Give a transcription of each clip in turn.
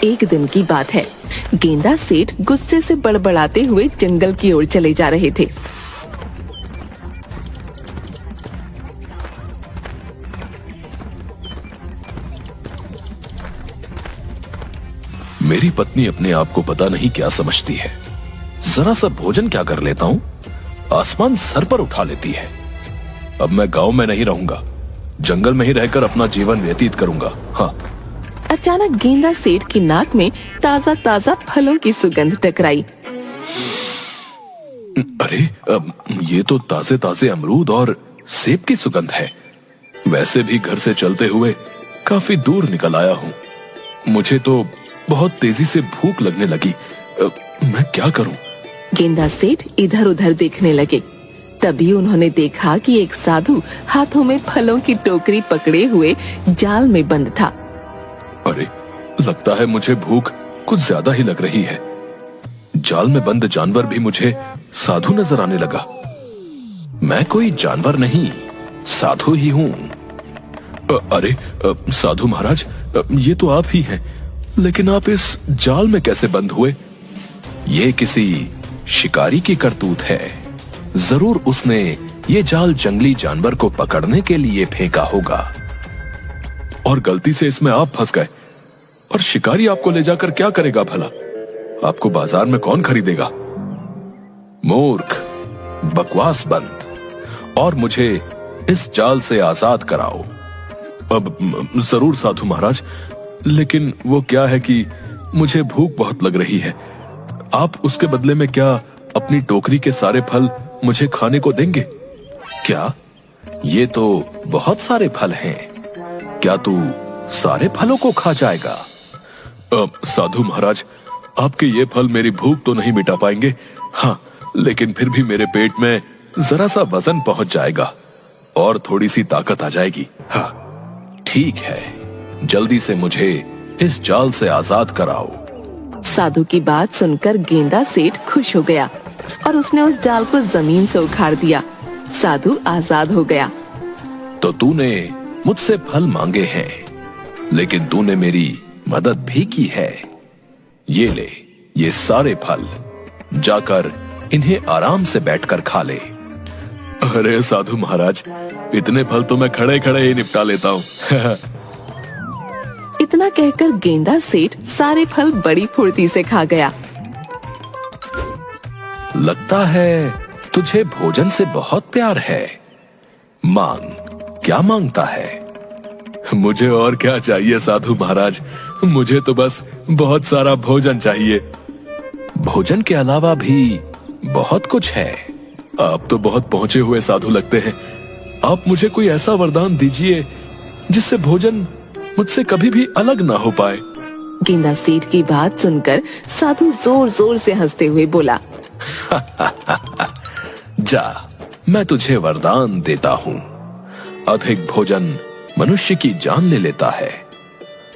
एक दिन की बात है। गेंदा सेठ गुस्से से बड़बड़ाते हुए जंगल की ओर चले जा रहे थे। मेरी पत्नी अपने आप को पता नहीं क्या समझती है। जरा सा भोजन क्या कर लेता हूँ, आसमान सर पर उठा लेती है। अब मैं गांव में नहीं रहूंगा, जंगल में ही रहकर अपना जीवन व्यतीत करूंगा। हाँ। अचानक गेंदा सेठ की नाक में ताजा ताजा फलों की सुगंध टकराई। अरे ये तो ताजे ताजे अमरूद और सेब की सुगंध है। वैसे भी घर से चलते हुए काफी दूर निकल आया हूँ। मुझे तो बहुत तेजी से भूख लगने लगी। मैं क्या करूं? गेंदा सेठ इधर उधर देखने लगे। तभी उन्होंने देखा कि एक साधु हाथों में फलों की टोकरी पकड़े हुए जाल में बंद था। अरे, लगता है मुझे भूख कुछ ज्यादा ही लग रही है। जाल में बंद जानवर भी मुझे साधु नजर आने लगा। मैं कोई जानवर नहीं, साधु ही हूँ। अरे साधु महाराज, ये तो आप ही हैं, लेकिन आप इस जाल में कैसे बंद हुए? ये किसी शिकारी की करतूत है। जरूर उसने ये जाल जंगली जानवर को पकड़ने के लिए फेंका होगा और गलती से इसमें आप फंस गए। और शिकारी आपको ले जाकर क्या करेगा भला? आपको बाजार में कौन खरीदेगा? मूर्ख, बकवास बंद और मुझे इस जाल से आजाद कराओ। अब जरूर साधु महाराज, लेकिन वो क्या है कि मुझे भूख बहुत लग रही है। आप उसके बदले में क्या अपनी टोकरी के सारे फल मुझे खाने को देंगे? क्या? ये तो बहुत सारे फल हैं। क्या तू सारे फलों को खा जाएगा? साधु महाराज, आपके ये फल मेरी भूख तो नहीं मिटा पाएंगे। हाँ, लेकिन फिर भी मेरे पेट में जरा सा वजन पहुंच जाएगा और थोड़ी सी ताकत आ जाएगी। हाँ, ठीक है, जल्दी से मुझे इस जाल से आजाद कराओ। साधु की बात सुनकर गेंदा सेठ खुश हो गया और उसने उस जाल को जमीन से उखाड़ दिया। साधु आजाद हो गया। तो तूने मुझसे फल मांगे हैं, लेकिन तूने मेरी मदद भी की है। ये ले, ये सारे फल, जाकर इन्हें आराम से बैठकर खा ले। अरे साधु महाराज, इतने फल तो मैं खड़े खड़े ही निपटा लेता हूँ। इतना कहकर गेंदा सेठ सारे फल बड़ी फुर्ती से खा गया। लगता है तुझे भोजन से बहुत प्यार है। मांग, क्या मांगता है? मुझे और क्या चाहिए साधु महाराज, मुझे तो बस बहुत सारा भोजन चाहिए। भोजन के अलावा भी बहुत कुछ है। आप तो बहुत पहुंचे हुए साधु लगते हैं। आप मुझे कोई ऐसा वरदान दीजिए जिससे भोजन मुझसे कभी भी अलग ना हो पाए। गेंदा सेठ की बात सुनकर साधु जोर जोर से हंसते हुए बोला, जा, मैं तुझे वरदान देता हूँ। अधिक भोजन मनुष्य की जान ले लेता है,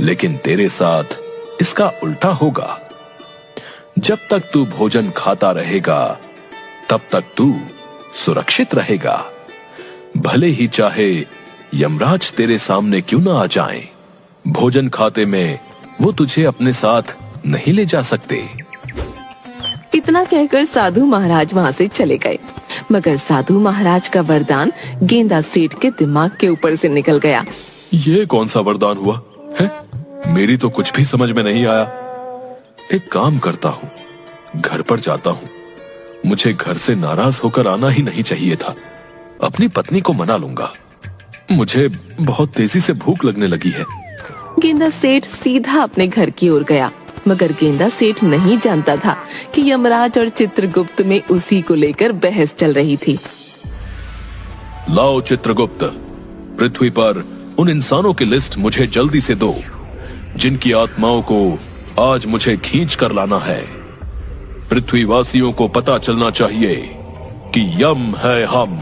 लेकिन तेरे साथ इसका उल्टा होगा। जब तक तू भोजन खाता रहेगा, तब तक तू सुरक्षित रहेगा। भले ही चाहे यमराज तेरे सामने क्यों ना आ जाएं, भोजन खाते में वो तुझे अपने साथ नहीं ले जा सकते। इतना कहकर साधु महाराज वहाँ से चले गए। मगर साधु महाराज का वरदान गेंदा सेठ के दिमाग के ऊपर से निकल गया। ये कौन सा वरदान हुआ है? मेरी तो कुछ भी समझ में नहीं आया। एक काम करता हूँ, घर पर जाता हूँ। मुझे घर से नाराज होकर आना ही नहीं चाहिए था। अपनी पत्नी को मना लूंगा। मुझे बहुत तेजी से भूख लगने लगी है। गेंदा सेठ सीधा अपने घर की ओर गया, मगर गेंदा सेठ नहीं जानता था कि यमराज और चित्रगुप्त में उसी को लेकर बहस चल रही थी। लाओ चित्रगुप्त, पृथ्वी पर उन इंसानों की लिस्ट मुझे जल्दी से दो, जिनकी आत्माओं को आज मुझे खींच कर लाना है। पृथ्वीवासियों को पता चलना चाहिए कि यम है हम।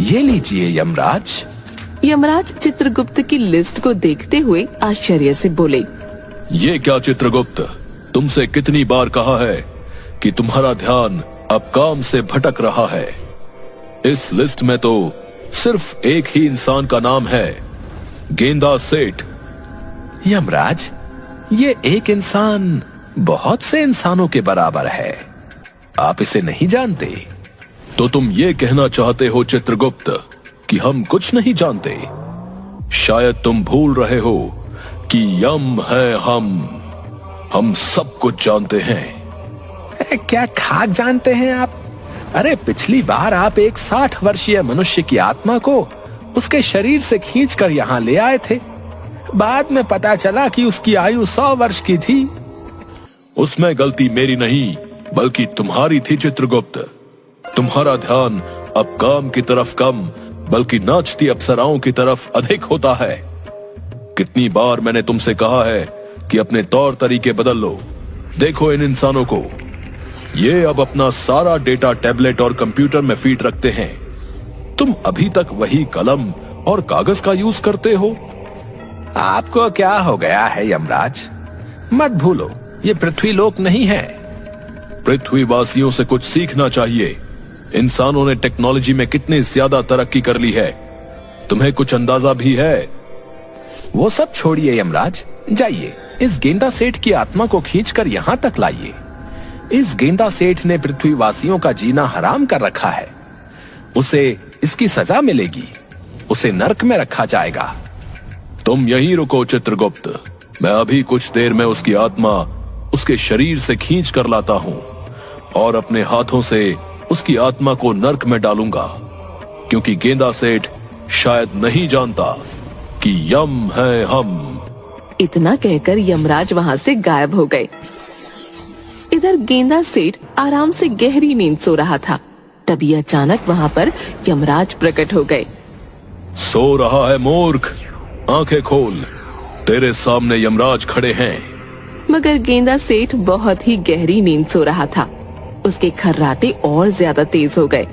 ये लीजिए यमराज। यमराज चित्रगुप्त की लिस्ट को देखते हुए आश्चर्य से बोले, ये क्या चित्रगुप्त, तुमसे कितनी बार कहा है कि तुम्हारा ध्यान अब काम से भटक रहा है। इस लिस्ट में तो सिर्फ एक ही इंसान का नाम है, गेंदा सेठ। यमराज, ये एक इंसान बहुत से इंसानों के बराबर है। आप इसे नहीं जानते? तो तुम ये कहना चाहते हो चित्रगुप्त कि हम कुछ नहीं जानते? शायद तुम भूल रहे हो कि यम है हम सब कुछ जानते हैं। क्या खाक जानते हैं आप? अरे पिछली बार आप एक 60 वर्षीय मनुष्य की आत्मा को उसके शरीर से खींचकर यहाँ ले आए थे। बाद में पता चला कि उसकी आयु 100 वर्ष की थी। उसमें गलती मेरी नहीं बल्कि तुम्हारी थी चित्रगुप्त। तुम्हारा ध्यान अब काम की तरफ कम बल्कि नाचती अप्सराओं की तरफ अधिक होता है। कितनी बार मैंने तुमसे कहा है कि अपने तौर तरीके बदल लो। देखो इन इंसानों को, ये अब अपना सारा डेटा टैबलेट और कंप्यूटर में फीड रखते हैं। तुम अभी तक वही कलम और कागज का यूज करते हो। आपको क्या हो गया है यमराज? मत भूलो, ये पृथ्वी लोक नहीं है। पृथ्वीवासियों से कुछ सीखना चाहिए। इंसानों ने टेक्नोलॉजी में कितनी ज्यादा तरक्की कर ली है, तुम्हें कुछ अंदाजा भी है? वो सब छोड़िए यमराज, जाइए इस गेंदा सेठ की आत्मा को खींचकर यहाँ तक लाइए। इस गेंदा सेठ ने पृथ्वीवासियों का जीना हराम कर रखा है। उसे इसकी सजा मिलेगी, उसे नरक में रखा जाएगा। तुम यहीं रुको चित्रगुप्त, मैं अभी कुछ देर में उसकी आत्मा उसके शरीर से खींच कर लाता हूं और अपने हाथों से उसकी आत्मा को नरक में डालूंगा, क्योंकि गेंदा सेठ शायद नहीं जानता कि यम है हम। इतना कहकर यमराज वहां से गायब हो गए। इधर गेंदा सेठ आराम से गहरी नींद सो रहा था। तभी अचानक वहां पर यमराज प्रकट हो गए। सो रहा है मूर्ख, आंखें खोल, तेरे सामने यमराज खड़े हैं। मगर गेंदा सेठ बहुत ही गहरी नींद सो रहा था। उसके खर्राटे और ज्यादा तेज हो गए।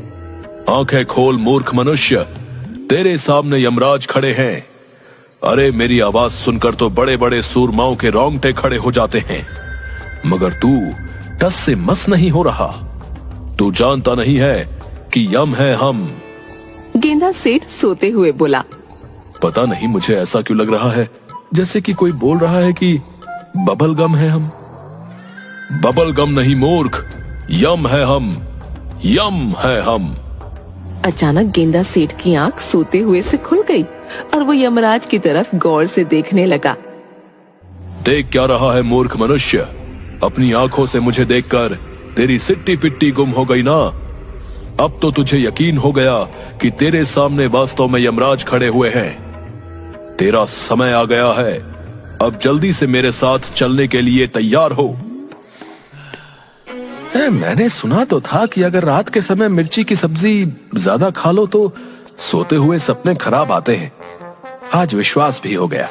आंखें खोल मूर्ख मनुष्य, तेरे सामने यमराज खड़े हैं। अरे मेरी आवाज सुनकर तो बड़े बड़े सूरमाओं के रोंगटे खड़े हो जाते हैं, मगर तू टस से मस नहीं हो रहा। तू जानता नहीं है कि यम है हम। गेंदा सेठ सोते हुए बोला। पता नहीं मुझे ऐसा क्यों लग रहा है जैसे कि कोई बोल रहा है कि बबल गम है हम। बबल गम नहीं मूर्ख, यम है हम, यम है हम। अचानक गेंदा सेठ की आंख सोते हुए से खुल गई और वो यमराज की तरफ गौर से देखने लगा। देख क्या रहा है मूर्ख मनुष्य? अपनी आंखों से मुझे देखकर तेरी सिट्टी पिट्टी गुम हो गई ना? अब तो तुझे यकीन हो गया कि तेरे सामने वास्तव में यमराज खड़े हुए हैं। तेरा समय आ गया है, अब जल्दी से मेरे साथ चलने के लिए तैयार हो। मैंने सुना तो था कि अगर रात के समय मिर्ची की सब्जी ज्यादा खा लो तो सोते हुए सपने खराब आते हैं। आज विश्वास भी हो गया।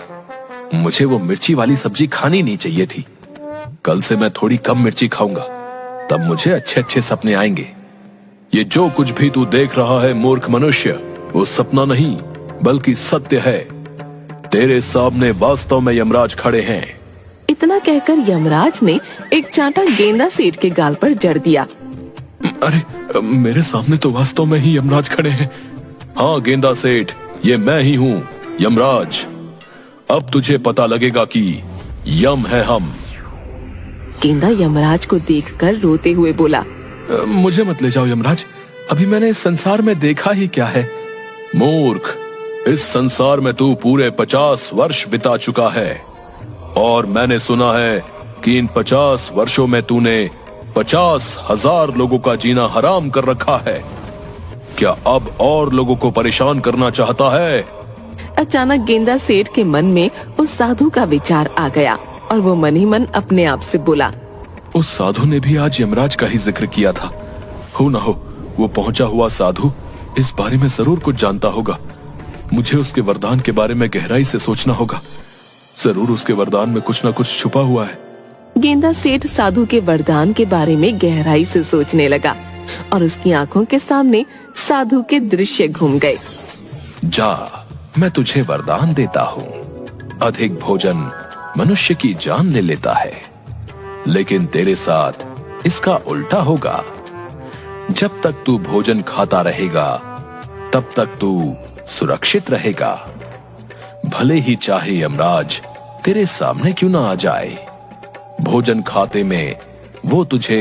मुझे वो मिर्ची वाली सब्जी खानी नहीं चाहिए थी। कल से मैं थोड़ी कम मिर्ची खाऊंगा, तब मुझे अच्छे अच्छे सपने आएंगे। ये जो कुछ भी तू देख रहा है मूर्ख मनुष्य, वो सपना नहीं बल्कि सत्य है। तेरे सामने वास्तव में यमराज खड़े हैं। इतना कहकर यमराज ने एक चांटा गेंदा सेठ के गाल पर जड़ दिया। अरे मेरे सामने तो वास्तव में ही यमराज खड़े हैं। हाँ गेंदा सेठ, ये मैं ही हूँ यमराज। अब तुझे पता लगेगा कि यम है हम। गेंदा यमराज को देखकर रोते हुए बोला। मुझे मत ले जाओ यमराज, अभी मैंने इस संसार में देखा ही क्या है। मूर्ख, इस संसार में तू पूरे 50 वर्ष बिता चुका है और मैंने सुना है कि इन 50 वर्षों में तूने 50,000 लोगों का जीना हराम कर रखा है। क्या अब और लोगों को परेशान करना चाहता है? अचानक गेंदा सेठ के मन में उस साधु का विचार आ गया और वो मन ही मन अपने आप से बोला। उस साधु ने भी आज यमराज का ही जिक्र किया था। हो ना हो वो पहुंचा हुआ साधु इस बारे में जरूर कुछ जानता होगा। मुझे उसके वरदान के बारे में गहराई से सोचना होगा। जरूर उसके वरदान में कुछ ना कुछ छुपा हुआ है। गेंदा सेठ साधु के वरदान के बारे में गहराई से सोचने लगा और उसकी आंखों के सामने साधु के दृश्य घूम गए। जा, मैं तुझे वरदान देता हूँ। अधिक भोजन मनुष्य की जान ले लेता है, लेकिन तेरे साथ इसका उल्टा होगा। जब तक तू भोजन खाता रहेगा तब तक तू सुरक्षित रहेगा। भले ही चाहे यमराज तेरे सामने क्यों ना आ जाए? भोजन खाते में वो तुझे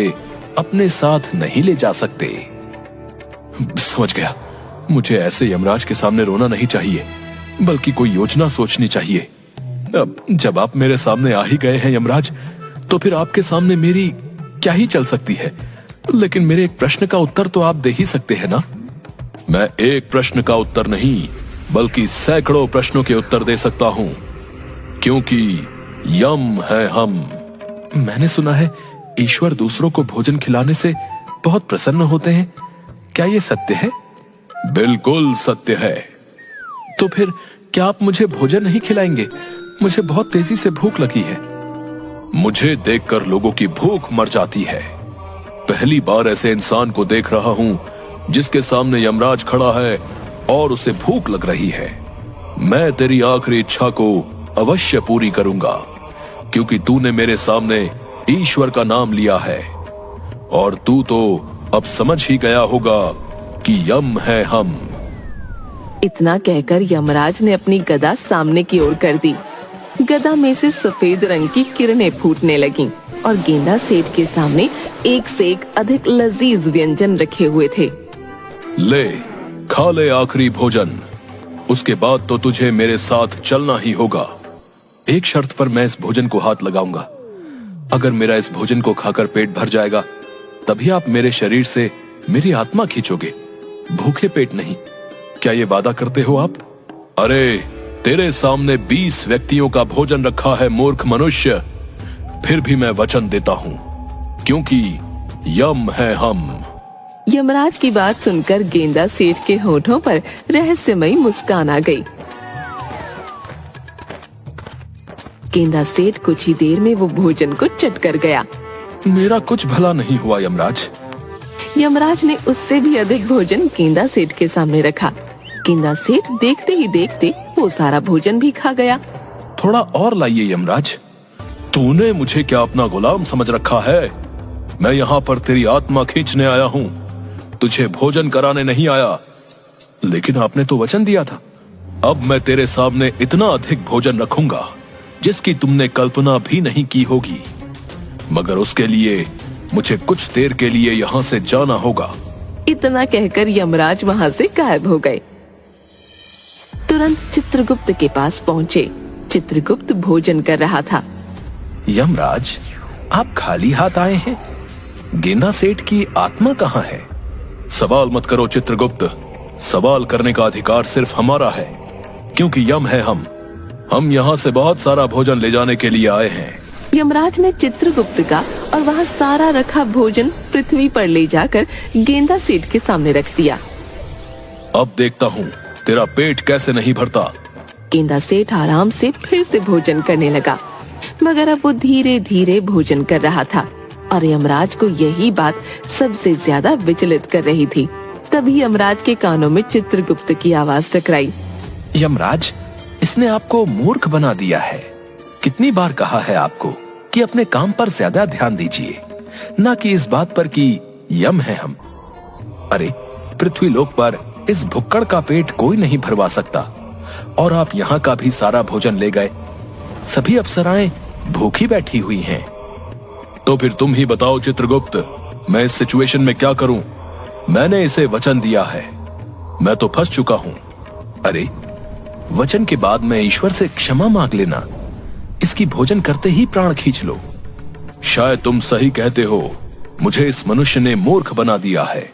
अपने साथ नहीं ले जा सकते। समझ गया, मुझे ऐसे यमराज के सामने रोना नहीं चाहिए, बल्कि कोई योजना सोचनी चाहिए। अब जब आप मेरे सामने आ ही गए हैं यमराज, तो फिर आपके सामने मेरी क्या ही चल सकती है। लेकिन मेरे एक प्रश्न का उत्तर तो आप दे ही सकते हैं ना? मैं एक प्रश्न का उत्तर नहीं, बल्कि सैकड़ों प्रश्नों के उत्तर दे सकता हूं, क्योंकि यम है हम। मैंने सुना है ईश्वर दूसरों को भोजन खिलाने से बहुत प्रसन्न होते हैं। क्या ये सत्य है? बिल्कुल सत्य है। तो फिर क्या आप मुझे भोजन नहीं खिलाएंगे? मुझे बहुत तेजी से भूख लगी है। मुझे देखकर लोगों की भूख मर जाती है। पहली बार ऐसे इंसान को देख रहा हूं जिसके सामने यमराज खड़ा है और उसे भूख लग रही है। मैं तेरी आखिरी इच्छा को अवश्य पूरी करूंगा, क्योंकि तूने मेरे सामने ईश्वर का नाम लिया है, और तू तो अब समझ ही गया होगा कि यम है हम। इतना कहकर यमराज ने अपनी गदा सामने की ओर कर दी। गदा में से सफेद रंग की किरणें फूटने लगीं और गेंदा सेठ के सामने एक से एक अधिक लजीज व्यंजन रखे हुए थे। ले, खा ले आखिरी भोजन, उसके बाद तो तुझे मेरे साथ चलना ही होगा। एक शर्त पर मैं इस भोजन को हाथ लगाऊंगा। अगर मेरा इस भोजन को खाकर पेट भर जाएगा, तभी आप मेरे शरीर से मेरी आत्मा खींचोगे, भूखे पेट नहीं। क्या ये वादा करते हो आप? अरे, तेरे सामने 20 व्यक्तियों का भोजन रखा है मूर्ख मनुष्य। फिर भी मैं वचन देता हूं, क्योंकि यम है हम। यमराज की बात सुनकर गेंदा सेठ के होठों पर रहस्यमयी मुस्कान आ गई। गेंदा सेठ कुछ ही देर में वो भोजन को चट कर गया। मेरा कुछ भला नहीं हुआ यमराज। यमराज ने उससे भी अधिक भोजन गेंदा सेठ के सामने रखा। गेंदा सेठ देखते ही देखते वो सारा भोजन भी खा गया। थोड़ा और लाइए यमराज। तूने मुझे क्या अपना गुलाम समझ रखा है? मैं यहाँ पर तेरी आत्मा खींचने आया हूँ, तुझे भोजन कराने नहीं आया। लेकिन आपने तो वचन दिया था। अब मैं तेरे सामने इतना अधिक भोजन रखूंगा जिसकी तुमने कल्पना भी नहीं की होगी, मगर उसके लिए मुझे कुछ देर के लिए यहाँ से जाना होगा। इतना कहकर यमराज वहाँ से गायब हो गए। तुरंत चित्रगुप्त के पास पहुँचे। चित्रगुप्त भोजन कर रहा था। यमराज, आप खाली हाथ आए हैं? गेंदा सेठ की आत्मा कहाँ है? सवाल मत करो चित्रगुप्त। सवाल करने का अधिकार सिर्फ हमारा है, क्योंकि यम है हम यहाँ से बहुत सारा भोजन ले जाने के लिए आए हैं। यमराज ने चित्रगुप्त का और वहाँ सारा रखा भोजन पृथ्वी पर ले जाकर गेंदा सेठ के सामने रख दिया। अब देखता हूँ तेरा पेट कैसे नहीं भरता। गेंदा सेठ आराम से फिर से भोजन करने लगा, मगर अब वो धीरे धीरे भोजन कर रहा था और यमराज को यही बात सबसे ज्यादा विचलित कर रही थी। तभी यमराज के कानों में चित्रगुप्त की आवाज टकराई। यमराज, इसने आपको मूर्ख बना दिया है। कितनी बार कहा है आपको कि अपने काम पर ज्यादा ध्यान दीजिए, ना कि इस बात पर कि यम है हम। अरे, पृथ्वी लोक पर इस भुक्कड़ का पेट कोई नहीं भरवा सकता, और आप यहाँ का भी सारा भोजन ले गए। सभी अप्सराएं भूखी बैठी हुई हैं। तो फिर तुम ही बताओ चित्रगुप्त, मैं इस सिचुएशन में क्या करूं? मैंने इसे वचन दिया है, मैं तो फंस चुका हूं। अरे, वचन के बाद मैं ईश्वर से क्षमा मांग लेना, इसकी भोजन करते ही प्राण खींच लो। शायद तुम सही कहते हो, मुझे इस मनुष्य ने मूर्ख बना दिया है।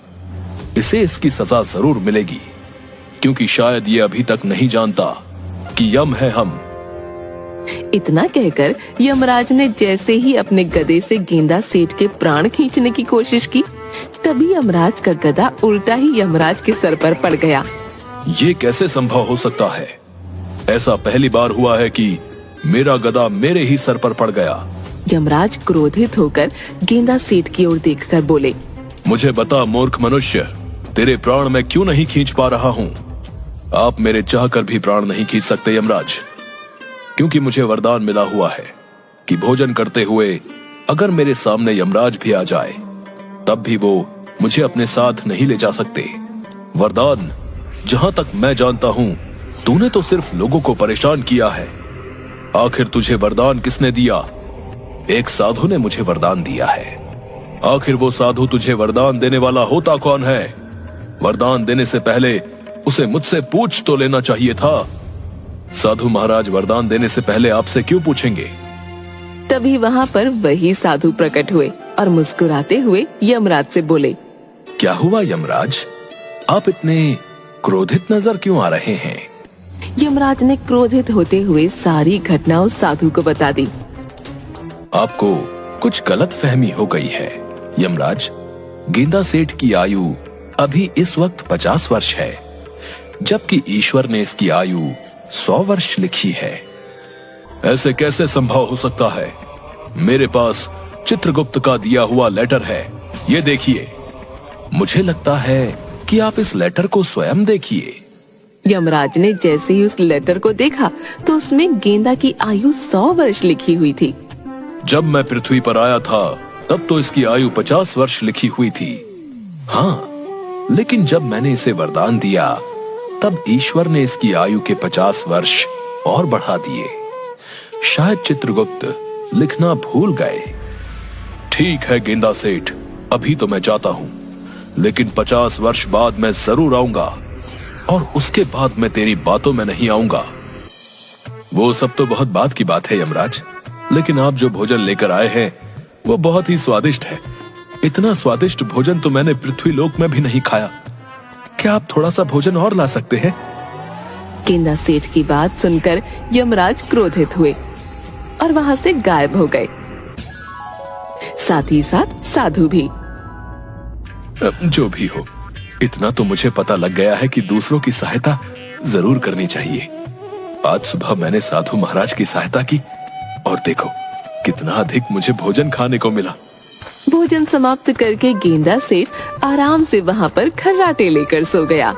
इसे इसकी सजा जरूर मिलेगी, क्योंकि शायद ये अभी तक नहीं जानता कि यम है हम। इतना कहकर यमराज ने जैसे ही अपने गदे से गेंदा सेठ के प्राण खींचने की कोशिश की, तभी यमराज का गदा उल्टा ही यमराज के सर पर पड़ गया। ये कैसे संभव हो सकता है? ऐसा पहली बार हुआ है कि मेरा गदा मेरे ही सर पर पड़ गया। यमराज क्रोधित होकर गेंदा सेठ की ओर देखकर बोले, मुझे बता मूर्ख मनुष्य, तेरे प्राण मैं क्यों नहीं खींच पा रहा हूँ? आप मेरे चाहकर भी प्राण नहीं खींच सकते यमराज, क्योंकि मुझे वरदान मिला हुआ है कि भोजन करते हुए अगर मेरे सामने यमराज भी आ जाए, तब भी वो मुझे अपने साथ नहीं ले जा सकते। वरदान, जहां तक मैं जानता हूं, तूने तो सिर्फ लोगों को परेशान किया है, आखिर तुझे वरदान किसने दिया? एक साधु ने मुझे वरदान दिया है। आखिर वो साधु तुझे वरदान देने वाला होता कौन है? वरदान देने से पहले उसे मुझसे पूछ तो लेना चाहिए था। साधु महाराज वरदान देने से पहले आपसे क्यों पूछेंगे? तभी वहाँ पर वही साधु प्रकट हुए और मुस्कुराते हुए यमराज से बोले, क्या हुआ यमराज? आप इतने क्रोधित नजर क्यों आ रहे हैं? यमराज ने क्रोधित होते हुए सारी घटना उस साधु को बता दी। आपको कुछ गलत फहमी हो गई है यमराज। गेंदा सेठ की आयु अभी इस वक्त 50 वर्ष है, जबकि ईश्वर ने इसकी आयु 100 वर्ष लिखी है। ऐसे कैसे संभव हो सकता है? मेरे पास चित्रगुप्त का दिया हुआ लेटर है, ये देखिए। मुझे लगता है कि आप इस लेटर को स्वयं देखिए। यमराज ने जैसे ही उस लेटर को देखा तो उसमें गेंदा की आयु 100 वर्ष लिखी हुई थी। जब मैं पृथ्वी पर आया था तब तो इसकी आयु 50 वर्ष लिखी हुई थी। हाँ, लेकिन जब मैंने इसे वरदान दिया तब ईश्वर ने इसकी आयु के 50 वर्ष और बढ़ा दिए। शायद चित्रगुप्त लिखना भूल गए। ठीक है गेंदा सेठ, अभी तो मैं जाता हूँ, लेकिन 50 वर्ष बाद मैं जरूर आऊंगा, और उसके बाद मैं तेरी बातों में नहीं आऊंगा। वो सब तो बहुत बात की बात है यमराज, लेकिन आप जो भोजन लेकर आए हैं वो बहुत ही स्वादिष्ट है। इतना स्वादिष्ट भोजन तो मैंने पृथ्वी लोक में भी नहीं खाया। क्या आप थोड़ा सा भोजन और ला सकते हैं? गेंदा सेठ की बात सुनकर यमराज क्रोधित हुए और वहाँ से गायब हो गए। साथ ही साथ साधु भी। जो भी हो, इतना तो मुझे पता लग गया है कि दूसरों की सहायता जरूर करनी चाहिए। आज सुबह मैंने साधु महाराज की सहायता की और देखो कितना अधिक मुझे भोजन खाने को मिला। भोजन समाप्त करके गेंदा सेठ आराम से वहाँ पर खर्राटे लेकर सो गया।